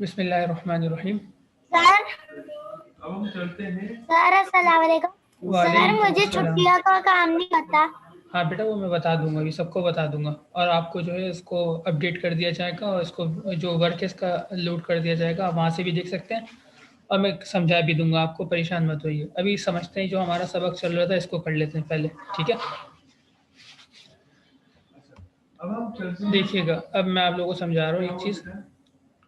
बिस्मिल्लाहिर्रहमानिर्रहीम। सर अस्सलाम वालेकुम। सर मुझे छुट्टियों का काम नहीं पता। हाँ बेटा, वो मैं बता दूंगा, अभी सबको बता दूंगा, और आपको जो है इसको अपडेट कर दिया जाएगा और इसको जो वर्क है इसका लोड कर दिया जाएगा, आप वहाँ से भी देख सकते हैं, और मैं समझा भी दूंगा आपको, परेशान मत होइए। अभी समझते हैं जो हमारा सबक चल रहा था इसको कर लेते हैं पहले, ठीक है। देखिएगा, अब मैं आप लोगों को समझा रहा हूँ एक चीज़,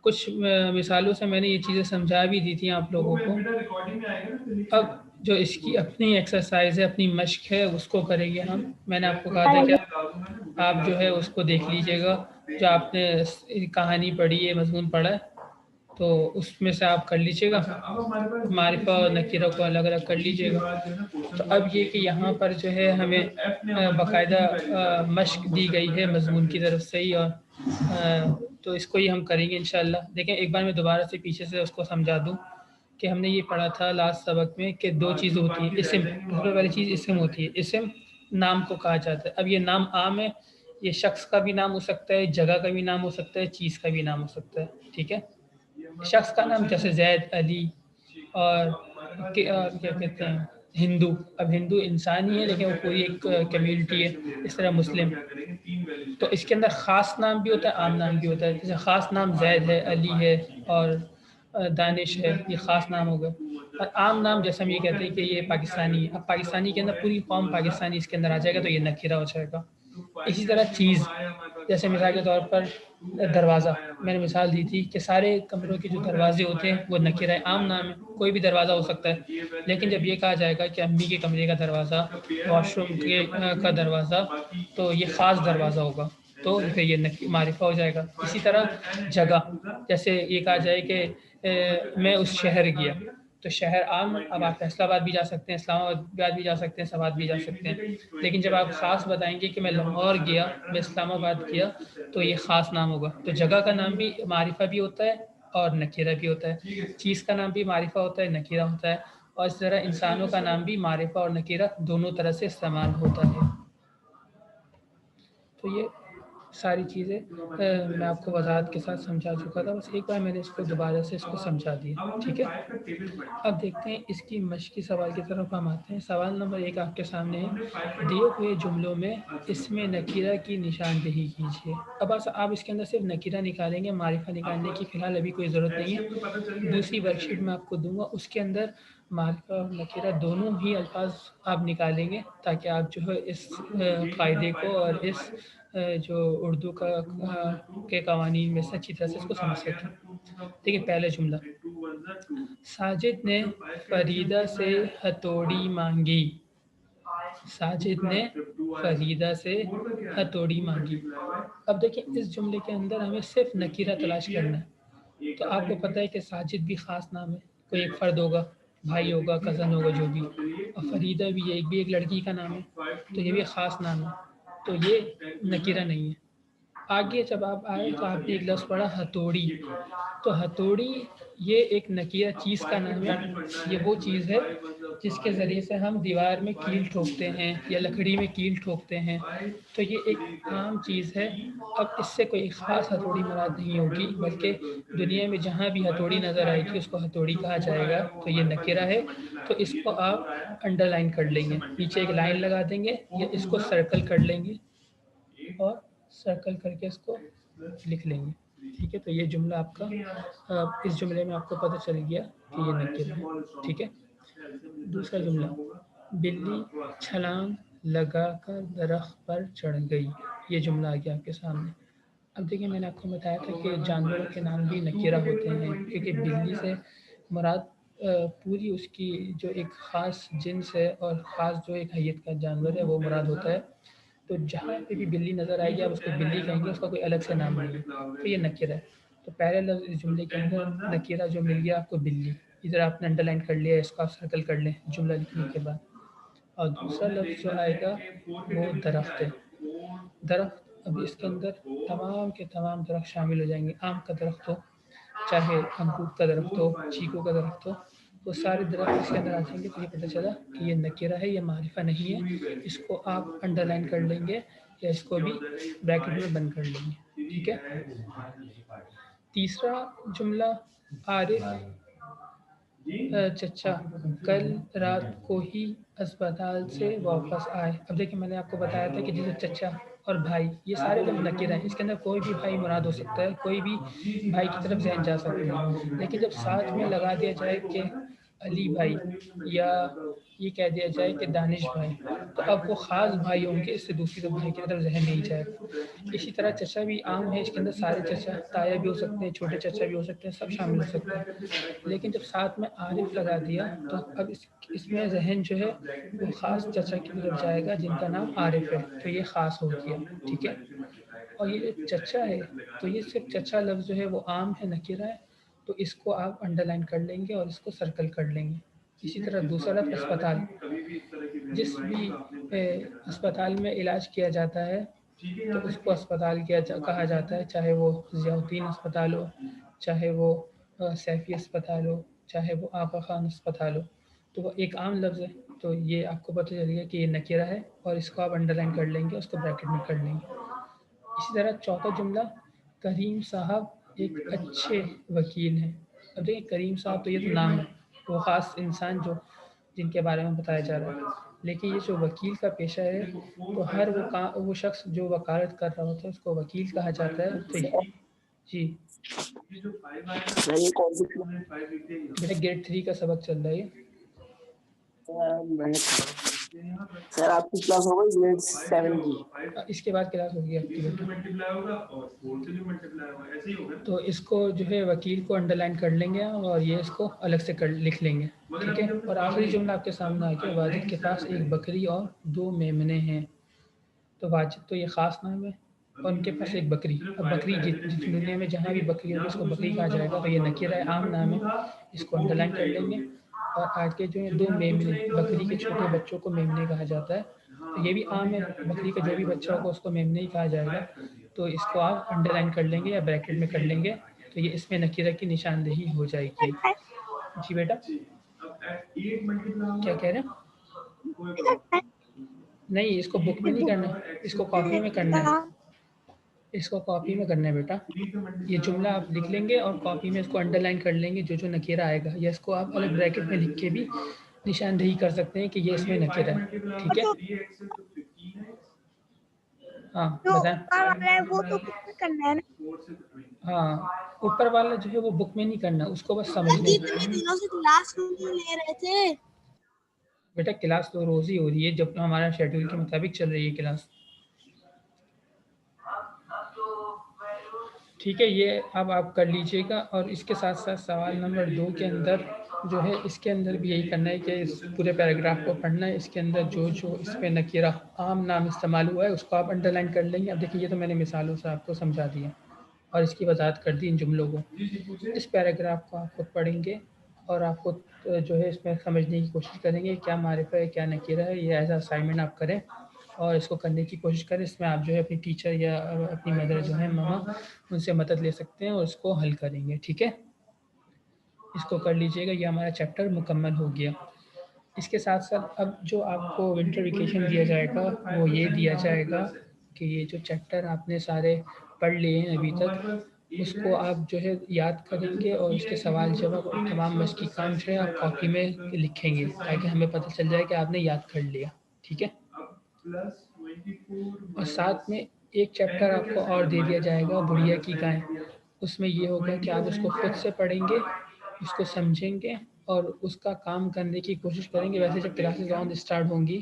कुछ मिसालों से मैंने ये चीज़ें समझा भी दी थी आप लोगों को। अब जो इसकी अपनी एक्सरसाइज है, अपनी मश्क है, उसको करेंगे हम। मैंने आपको कहा था कि आप जो है उसको देख लीजिएगा, जो आपने कहानी पढ़ी है, मजमून पढ़ा है, तो उसमें से आप कर लीजिएगा, मारिफा और नकीरा को अलग अलग कर लीजिएगा। तो अब ये कि यहाँ पर जो है हमें बाकायदा मश्क दी गई है मजमून की तरफ से ही, और तो इसको ही हम करेंगे इंशाल्लाह। देखें, एक बार मैं दोबारा से पीछे से उसको समझा दूँ कि हमने ये पढ़ा था लास्ट सबक में कि दो चीज़ होती है। इसम, सबसे पहली चीज़ इसम होती है। इसम नाम को कहा जाता है। अब ये नाम आम है, ये शख्स का भी नाम हो सकता है, जगह का भी नाम हो सकता है, चीज़ का भी नाम हो सकता है, ठीक है। शख्स का नाम जैसे जैद, अली, और क्या कहते हैं हिंदू। अब हिंदू इंसान ही है, लेकिन वो पूरी एक कम्युनिटी है। इस तरह मुस्लिम, तो इसके अंदर ख़ास नाम भी होता है, आम नाम भी होता है। जैसे ख़ास नाम जैद है, अली है, और दानिश है, ये ख़ास नाम हो गए। और आम नाम जैसे हम ये कहते हैं कि ये पाकिस्तानी है। अब पाकिस्तानी के अंदर पूरी कौम पाकिस्तानी इसके अंदर आ जाएगा, तो ये नकीरा हो जाएगा। इसी तरह चीज़, जैसे मिसाल के तौर पर दरवाज़ा, मैंने मिसाल दी थी कि सारे कमरों के जो दरवाजे होते हैं वो नकीरा है, आम नाम है, कोई भी दरवाज़ा हो सकता है। लेकिन जब ये कहा जाएगा कि अम्मी के कमरे का दरवाज़ा, वॉशरूम के का दरवाज़ा, तो ये ख़ास दरवाज़ा होगा, तो फिर ये मारिफा हो जाएगा। इसी तरह जगह, जैसे ये कहा जाए कि मैं उस शहर गया, तो शहर आम, अब आप फैसलाबाद भी जा सकते हैं, इस्लामाबाद भी जा सकते हैं, सवाद भी जा सकते हैं। लेकिन जब आप ख़ास बताएंगे कि मैं लाहौर गया, मैं इस्लामाबाद गया, तो ये ख़ास नाम होगा। तो जगह का नाम भी मारिफा भी होता है और नकीरा भी होता है। चीज़ का नाम भी मारिफा होता है, नकीरा होता है। और इस तरह इंसानों का नाम भी मारिफा और नकीरा दोनों तरह से इस्तेमाल होता है। तो ये सारी चीज़ें मैं आपको वजाहत के साथ समझा चुका था, बस एक बार मैंने इसको दोबारा से इसको समझा दिया, ठीक है। अब देखते हैं इसकी मश्की सवाल की तरफ हम आते हैं। सवाल नंबर 1 आपके सामने है, दिए हुए जुमलों में इसमें नकीरा की निशानदेही कीजिए। अब आप इसके अंदर सिर्फ नकीरा निकालेंगे, मारिफा निकालने की फ़िलहाल अभी कोई ज़रूरत नहीं है। दूसरी वर्कशीट मैं आपको दूँगा, उसके अंदर मारिफा और नकीरा दोनों ही अल्फाज आप निकालेंगे, ताकि आप जो है इस कायदे को और इस जो उर्दू के कवानीन में से अच्छी तरह से इसको समझ सकें। देखिए, पहला जुमला, साजिद ने फरीदा से हथौड़ी मांगी। साजिद ने फरीदा से हथौड़ी मांगी। अब देखिए, इस जुमले के अंदर हमें सिर्फ नकीरा तलाश करना है। तो आपको पता है कि साजिद भी ख़ास नाम है, कोई एक फ़र्द होगा, भाई होगा, कज़न होगा, जो भी। और फरीदा भी है, एक लड़की का नाम है, तो ये भी ख़ास नाम है, तो ये नकीरा नहीं है। आगे जब आप आए तो आपने एक लफ्ज़ पढ़ा हथौड़ी, तो हथौड़ी ये एक नकीरा चीज़ का नाम है। ये वो चीज़ है जिसके ज़रिए से हम दीवार में कील ठोकते हैं या लकड़ी में कील ठोकते हैं, तो ये एक आम चीज़ है। अब इससे कोई ख़ास हथौड़ी मुराद नहीं होगी, बल्कि दुनिया में जहाँ भी हथौड़ी नज़र आएगी उसको हथौड़ी कहा जाएगा, तो ये नकीरा है। तो इसको आप अंडरलाइन कर लेंगे, नीचे एक लाइन लगा देंगे या इसको सर्कल कर लेंगे और सर्कल करके इसको लिख लेंगे, ठीक है। तो ये जुमला आपका, इस जुमले में आपको पता चल गया कि ये नकीरा है, ठीक है। दूसरा जुमला, बिल्ली छलांग लगाकर दरख्त पर चढ़ गई। ये जुमला आ गया आपके सामने। अब देखिए, मैंने आपको बताया था कि जानवरों के नाम भी नकीरा होते हैं, क्योंकि बिल्ली से मुराद पूरी उसकी जो एक ख़ास जिन्स है और ख़ास जो एक हैयत का जानवर है वो मुराद होता है। तो जहाँ पे भी बिल्ली नज़र आएगी आप उसको बिल्ली कहेंगे, उसका कोई अलग से नाम नहीं है, तो ये नकीरा है। तो पहले लफ्ज़ इस जुमले के अंदर नकीरा जो मिल गया आपको, बिल्ली। इधर आपने अंडरलाइन कर लिया, इसको आप सर्कल कर लें जुमला लिखने के बाद। और दूसरा लफ्ज़ जो आएगा वो दरख्त है। दरख्त, अब इसके अंदर तमाम के तमाम दरख्त शामिल हो जाएंगे। आम का दरख्त हो, चाहे अमरूद का दरख्त हो, चीकू का दरख्त हो, वो सारे दरख्त इसके अंदर आ जाएंगे। तो ये पता चला कि ये नकीरा है, ये मारिफा नहीं है। इसको आप अंडरलाइन कर लेंगे या इसको भी ब्रैकेट में बंद कर लेंगे, ठीक है। तीसरा जुमला आरिफ चचा कल रात को ही अस्पताल से वापस आए। अब देखिए मैंने आपको बताया था कि जैसे चचा और भाई ये सारे जब नकीर हैं, इसके अंदर कोई भी भाई मुराद हो सकता है, कोई भी भाई की तरफ जहन जा सकता है। लेकिन जब साथ में लगा दिया जाए कि अली भाई या ये कह दिया जाए कि दानिश भाई, तो अब वो ख़ास भाई होंगे, इससे दूसरी तरफ भाई की तरफ जहन नहीं जाएगा। इसी तरह चचा भी आम है, इसके अंदर सारे चचा ताया भी हो सकते हैं, छोटे चचा भी हो सकते हैं, सब शामिल हो सकते हैं। लेकिन जब साथ में आरिफ लगा दिया तो अब इसमें जहन जो है वो ख़ास चचा की तरफ जाएगा जिनका नाम आरिफ है, तो ये ख़ास हो गया, ठीक है। और ये जो चचा है, तो ये सिर्फ चचा लफ्ज़ जो है वो आम है, नकीरा है, तो इसको आप अंडरलाइन कर लेंगे और इसको सर्कल कर लेंगे। इसी तरह दूसरा लफ्ज़ अस्पताल, जिस भी अस्पताल में इलाज किया जाता है तो उसको अस्पताल कहा जाता है, चाहे वो ज़ियाउद्दीन अस्पताल हो, चाहे वो सैफ़ी अस्पताल हो, चाहे वो आगा खान अस्पताल हो, तो वो एक आम लफ्ज़ है। तो ये आपको पता चल गया कि ये नकीरा है और इसको आप अंडरलाइन कर लेंगे, उसको ब्रैकेट में कर लेंगे। इसी तरह चौथा जुमला करीम साहब एक अच्छे वकील हैं। अब देखिए करीम साहब तो ये तो नाम है, वो ख़ास इंसान जो जिनके बारे में बताया जा रहा है, लेकिन ये जो वकील का पेशा है तो हर वो शख्स जो वकालत कर रहा होता है उसको वकील कहा जाता है। तो जी सर ये कौन सी बेटा ग्रेड 3 का सबक चल रहा है। सर आपकी क्लास हो गई ग्रेड 7 की? इसके बाद क्लास होगी आपकी बेटा। तो इसको जो है वकील को अंडरलाइन कर लेंगे और ये इसको अलग से लिख लेंगे, ठीक है। और आखिरी जुमला आपके सामने आ गया, वाजिद के पास एक बकरी और 2 मेमने हैं। तो वाजिद तो ये ख़ास नाम है और उनके पास एक बकरी। अब बकरी जिस दुनिया में जहाँ भी बकरी होगी उसको बकरी कहा जाएगा, तो ये नकीरा है, आम नाम है, इसको अंडरलाइन कर लेंगे। और आगे जो है 2 मेमने, बकरी के छोटे बच्चों को मेमने कहा जाता है, तो ये भी आम है, बकरी का जो भी बच्चा होगा उसको मेमने ही कहा जाएगा। तो इसको आप अंडरलाइन कर लेंगे या ब्रैकेट में कर लेंगे, तो ये इसमें नकीरा की निशानदेही हो जाएगी। जी बेटा क्या कह रहे हैं? नहीं, इसको बुक में नहीं करना, इसको कॉपी में करना है, इसको कॉपी में करना है बेटा। ये जुमला आप लिख लेंगे और कॉपी में इसको अंडरलाइन कर लेंगे, जो नकीरा आएगा, या इसको आप अलग ब्रैकेट में लिख के भी निशानदेही कर सकते हैं कि ये इसमें नकीरा है, ठीक है। हाँ बताएं। वो तो बुक में करना है ना। हाँ ऊपर वाला जो है वो बुक में नहीं करना, उसको बस समझने इतने दिनों से क्लास क्यों ले रहे थे? बेटा क्लास तो रोज ही हो रही है, जब हमारा शेड्यूल के मुताबिक चल रही है क्लास, ठीक है। ये अब आप कर लीजिएगा। और इसके साथ साथ सवाल नंबर 2 के अंदर जो है, इसके अंदर भी यही करना है कि इस पूरे पैराग्राफ को पढ़ना है। इसके अंदर जो इस पे नकीरा आम नाम इस्तेमाल हुआ है उसको आप अंडरलाइन कर लेंगे। अब देखिए ये तो मैंने मिसालों से आपको समझा दिया और इसकी वजाहत कर दी इन जुमलों को। इस पैराग्राफ को आप खुद पढ़ेंगे और आप खुद जो है इसमें समझने की कोशिश करेंगे क्या मारिफा है, क्या नकीरा है। ये एज असाइनमेंट आप करें और इसको करने की कोशिश करें। इसमें आप जो है अपनी टीचर या अपनी मदर जो है मामा, उनसे मदद ले सकते हैं और इसको हल करेंगे, ठीक है। इसको कर लीजिएगा, ये हमारा चैप्टर मुकम्मल हो गया। इसके साथ साथ अब जो आपको विंटर वेकेशन दिया जाएगा वो ये दिया जाएगा कि ये जो चैप्टर आपने सारे पढ़ लिए हैं अभी तक, उसको आप जो है याद करेंगे और उसके सवाल जवाब और तमाम मश्की काम जो है आप कॉपी में लिखेंगे, ताकि हमें पता चल जाए कि आपने याद कर लिया, ठीक है। और साथ में एक चैप्टर आपको और दे दिया जाएगा, बुढ़िया की गाय। उसमें ये होगा कि आप उसको खुद से पढ़ेंगे, उसको समझेंगे और उसका काम करने की कोशिश करेंगे। वैसे जब क्लासेस ऑन स्टार्ट होंगी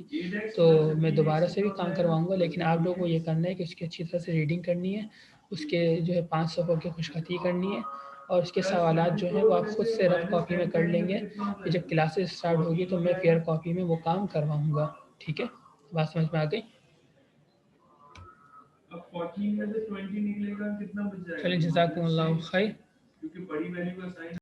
तो मैं दोबारा से भी काम करवाऊँगा, लेकिन आप लोगों को ये करना है कि उसकी अच्छी तरह से रीडिंग करनी है, उसके जो है 5 सफ़ों की खुशखती करनी है और उसके सवालात जो हैं वो आप खुद से रफ कॉपी में कर लेंगे। कि जब क्लासेस स्टार्ट होगी तो मैं फेयर कॉपी में वो काम करवाऊँगा, ठीक है। बात समझ में आ गई? अब 14 में से 20 निकलेगा, कितना बच जाएगा? चलिए जज़ाकुमुल्लाह खैर। क्योंकि बड़ी वैल्यू का साइन